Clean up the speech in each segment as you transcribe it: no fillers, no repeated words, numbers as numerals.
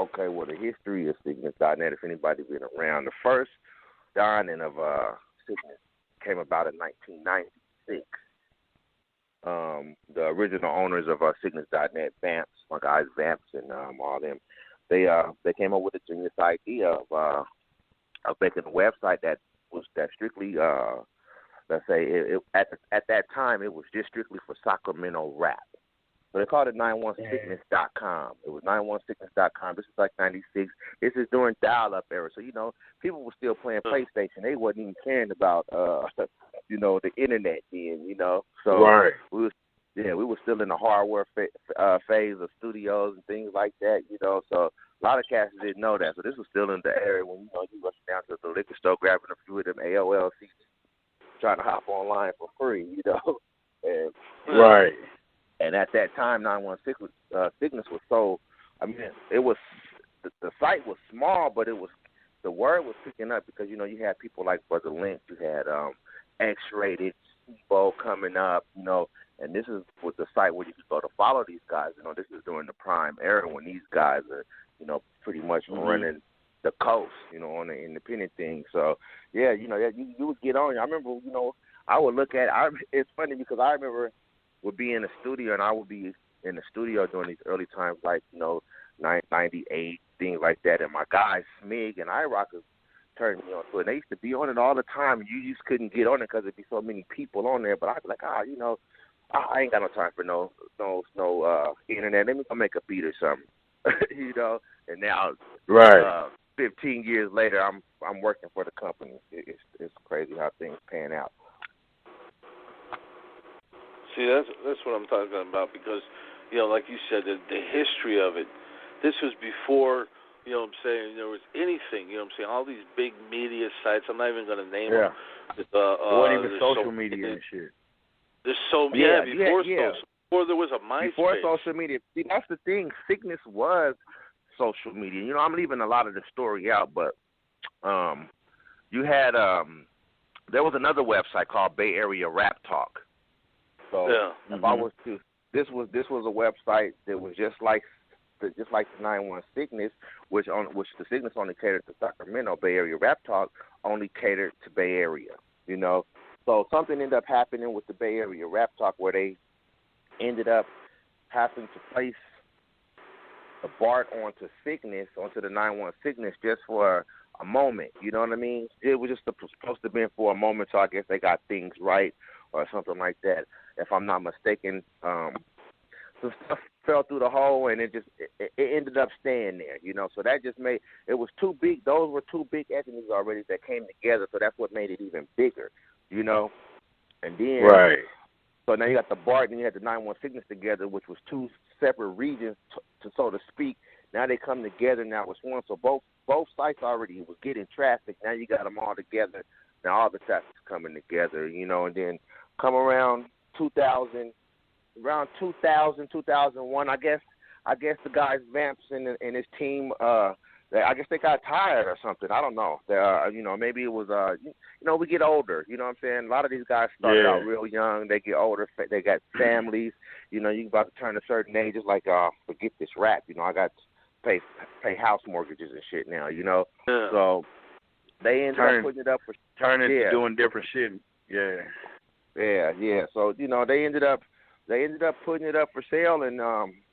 Okay, well, the history of Sickness.net, if anybody been around, the first dawning of Sickness came about in 1996. The original owners of Sickness.net, Vamps, my guys Vamps and all them, they came up with a genius idea of making a website that strictly let's say at that time it was just strictly for Sacramento rap. So they called it 916sickness.com. It was 916sickness.com. This is like 96. This is during dial-up era. So, people were still playing PlayStation. They wasn't even caring about, the internet then, So right. we were still in the hardware phase of studios and things like that, So a lot of cats didn't know that. So this was still in the area when, you rush down to the liquor store grabbing a few of them AOL CDs, trying to hop online for free, And, right. And at that time, 916 Sickness was so. I mean, it was the site was small, but the word was picking up because you had people like Brother Lynch, you had X-Rated, Steve-O coming up, and this is with the site where you could go to follow these guys. This is during the prime era when these guys are pretty much running the coast, on the independent thing. So yeah, you would get on. I remember, I would look at. It's funny because I remember. Would be in the studio, and I would be in the studio during these early times, like 98, things like that. And my guys Smig and iRockers turned me on to it. And they used to be on it all the time. You just couldn't get on it because there'd be so many people on there. But I'd be like, I ain't got no time for no internet. Let me go make a beat or something, And now, right, 15 years later, I'm working for the company. It's crazy how things pan out. See, that's what I'm talking about because, like you said, the history of it, this was before, there was anything, all these big media sites, I'm not even going to name them. Wasn't even social media and shit. There's before there was a MySpace. Before social media. See, that's the thing. Sickness was social media. I'm leaving a lot of the story out, but you had, there was another website called Bay Area Rap Talk. So if I was to, this was a website that was just like the 916 Sickness, which the Sickness only catered to Sacramento. Bay Area Rap Talk only catered to Bay Area. So something ended up happening with the Bay Area Rap Talk where they ended up having to place the BART onto the 916 Sickness just for a moment. You know what I mean? It was just supposed to be for a moment, so I guess they got things right or something like that. If I'm not mistaken, some stuff fell through the hole and it ended up staying there, So that just made it was too big. Those were two big entities already that came together, so that's what made it even bigger, And then so now you got the BART and you had the 916 Sickness together, which was two separate regions, so to speak. Now they come together. Now it's one. So both sites already was getting traffic. Now you got them all together. Now all the traffic's coming together, And then come around 2000, 2001, I guess the guys Vamps and his team, I guess they got tired or something. I don't know. Maybe it was, we get older. You know what I'm saying? A lot of these guys started out real young. They get older. They got families. You about to turn a certain age. It's like, forget this rap. I got to pay house mortgages and shit now. So they ended up putting it up for to doing different shit. Yeah. Yeah. So they ended up putting it up for sale and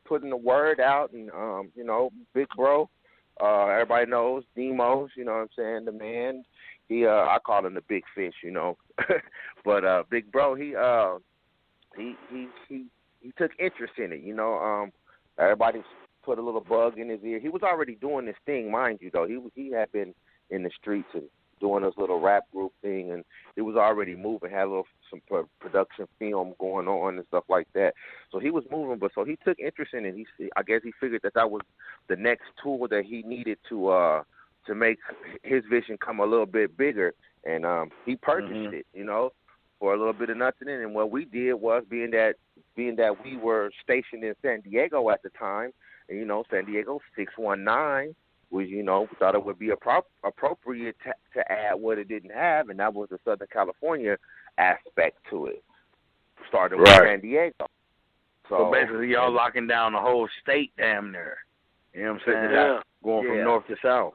putting the word out and Big Bro, everybody knows Demos. You know what I'm saying? The man. He I call him the big fish. But Big Bro, he took interest in it. Everybody put a little bug in his ear. He was already doing this thing, mind you. Though he had been in the streets and doing this little rap group thing, and it was already moving, had some production film going on and stuff like that. So he was moving, but so he took interest in it. I guess he figured that was the next tool that he needed to make his vision come a little bit bigger, and he purchased it, for a little bit of nothing. And what we did was, being that we were stationed in San Diego at the time, and San Diego 619. We thought it would be appropriate to add what it didn't have, and that was the Southern California aspect to it. Started with San Diego. So basically, y'all locking down the whole state, damn near. You know what I'm saying? Going from north to south.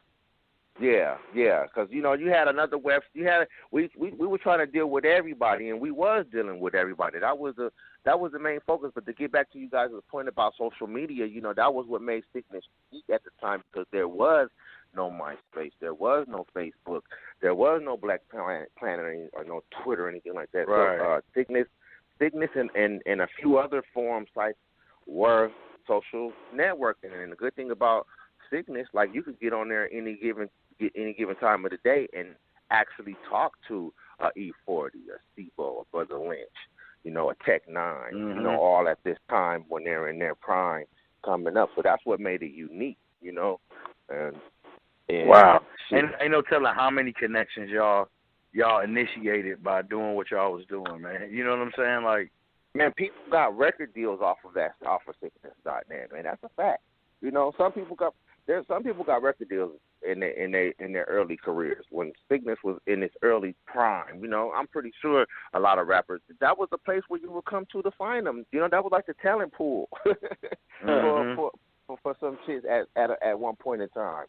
Yeah, because you had another we were trying to deal with everybody, and we was dealing with everybody. That was the main focus. But to get back to you guys' point about social media, that was what made Siccness unique at the time, because there was no MySpace, there was no Facebook, there was no Black Planet or no Twitter or anything like that. Right. So Siccness and a few other forum sites were social networking, and the good thing about Siccness, like, you could get on there any given time of the day and actually talk to a E40, a Stebo, a Brother Lynch, a Tech 9, all at this time when they're in their prime coming up. So that's what made it unique, And wow. And ain't no telling how many connections y'all initiated by doing what y'all was doing, man. You know what I'm saying? Like, man, people got record deals off of Siccness.net, man. That's a fact. Some people got record deals in their early careers when Siccness was in its early prime. I'm pretty sure a lot of rappers, that was the place where you would come to find them. That was like the talent pool for some shit at one point in time.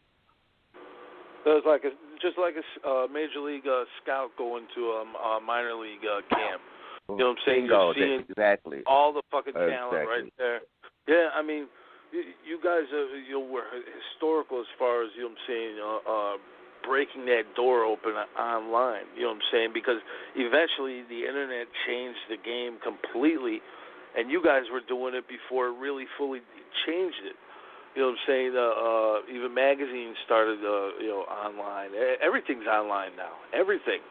It was just like a major league scout going to a minor league camp. You know what I'm saying? You're seeing exactly all the fucking talent right there. Yeah, I mean, you guys were historical as far as, breaking that door open online. You know what I'm saying? Because eventually the internet changed the game completely, and you guys were doing it before it really fully changed it. You know what I'm saying? Even magazines started, online. Everything's online now. Everything.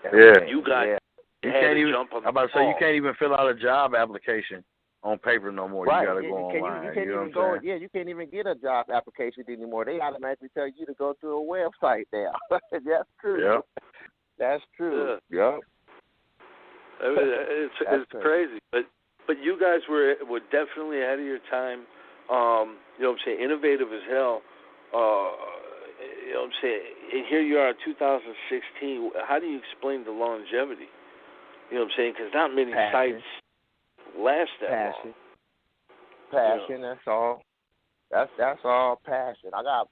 Yeah. You guys had to jump on the I'm about to say, you can't even fill out a job application on paper no more. Right. You got to go online. You can't even go. Yeah, you can't even get a job application anymore. They automatically tell you to go to a website now. That's true. Yep. That's true. Yeah. Yep. It's crazy, but you guys were definitely ahead of your time. You know what I'm saying? Innovative as hell. You know what I'm saying? And here you are in 2016. How do you explain the longevity? You know what I'm saying? Because not many sites last that long. Passion, that's all. That's all passion. I got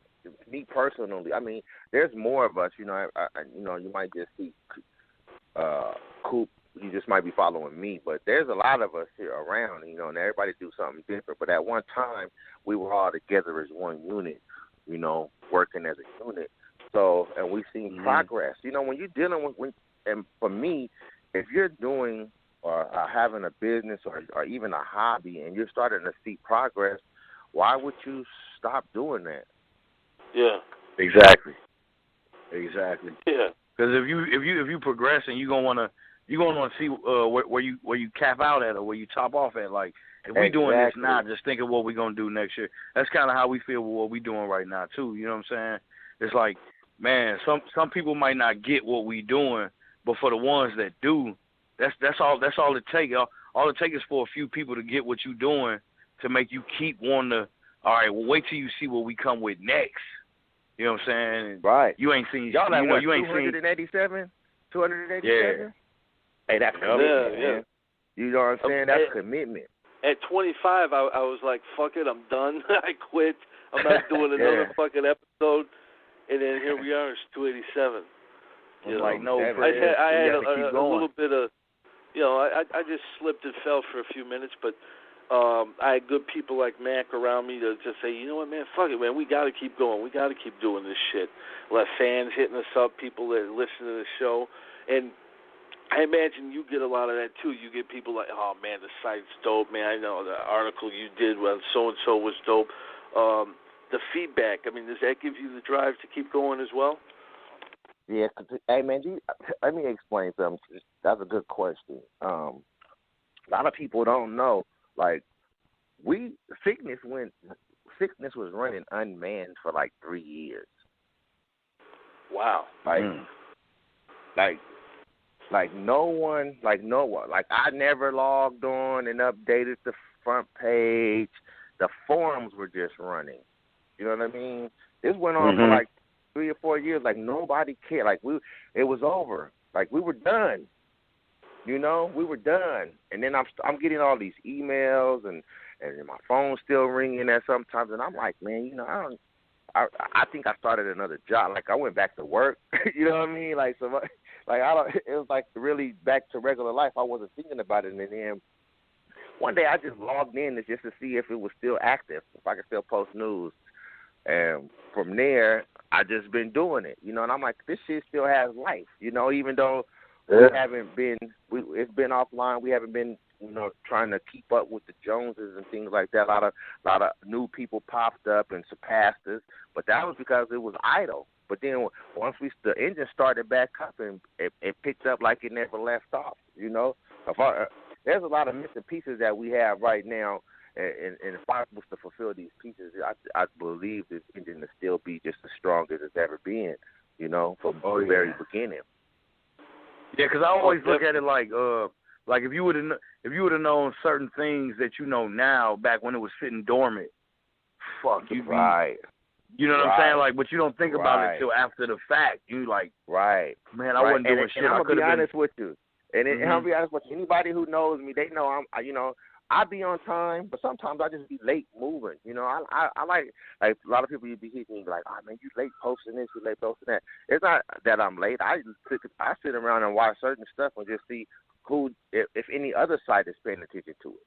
me personally. I mean, there's more of us. You might just see Coop. You just might be following me, but there's a lot of us here around. And everybody do something different. But at one time, we were all together as one unit. Working as a unit. So, and we've seen progress. When you're dealing with, and for me, if you're doing or having a business or even a hobby and you're starting to see progress, why would you stop doing that? Yeah. Exactly. Yeah. Because if you progress and you're gonna want to see where you cap out at or where you top off at. Like, if we doing this now, just think of what we're gonna do next year. That's kind of how we feel with what we doing right now too. You know what I'm saying? It's like, man, some people might not get what we doing, but for the ones that do, that's all it takes. All it takes is for a few people to get what you doing to make you keep wanting to. All right, well, wait till you see what we come with next. You know what I'm saying? Right. You ain't seen y'all. You ain't 287. 287. Yeah. Hey, that's commitment, yeah. man. You know what I'm saying? That's commitment. At 25, I was like, fuck it, I'm done. I quit. I'm not doing another fucking episode. And then here we are, it's 287. Like, no, I had a little bit of, I just slipped and fell for a few minutes, but I had good people like Mac around me to just say, you know what, man, fuck it, man, we got to keep going. We got to keep doing this shit. Let fans hitting us up, people that listen to the show. And I imagine you get a lot of that, too. You get people like, oh, man, the site's dope, man. I know the article you did when so-and-so was dope. The feedback, I mean, does that give you the drive to keep going as well? Yeah. Hey, man, let me explain something. That's a good question. A lot of people don't know. Like, Siccness was running unmanned for like 3 years. Wow. Like no one. Like I never logged on and updated the front page. The forums were just running. You know what I mean? This went on for like 3 or 4 years. Like nobody cared. Like it was over. Like we were done. We were done. And then I'm getting all these emails and and then my phone's still ringing at sometimes, and I'm like, man, you know, I think I started another job. Like I went back to work. You know what I mean? Like so, like I don't. It was like really back to regular life. I wasn't thinking about it, and then one day I just logged in just to see if it was still active, if I could still post news. And from there, I just been doing it, you know. And I'm like, this shit still has life, you know. Even though we haven't been, it's been offline. We haven't been, you know, trying to keep up with the Joneses and things like that. A lot of new people popped up and surpassed us, but that was because it was idle. But then once the engine started back up and it picked up like it never left off, you know. There's a lot of missing pieces that we have right now, and if I was to fulfill these pieces, I believe this engine to still be just as strong as it's ever been, you know, from the very beginning. Yeah, because I always look at it like if you would have known certain things that you know now back when it was sitting dormant, fuck, you'd be right. You know what I'm saying? Like, but you don't think about it till after the fact. You like, man, I wasn't doing shit. And I'm gonna be honest with you. And I'll be honest with you. Anybody who knows me, they know I be on time, but sometimes I just be late moving. You know, I like a lot of people you be hitting me like, oh man, you late posting this, you late posting that. It's not that I'm late. I sit around and watch certain stuff and just see if any other site is paying attention to it.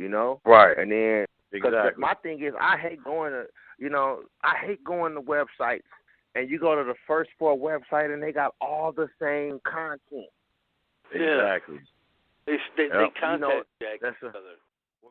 You know, right? And then exactly. My thing is, I hate going to websites and you go to the first 4 websites and they got all the same content. Exactly. They contact each other.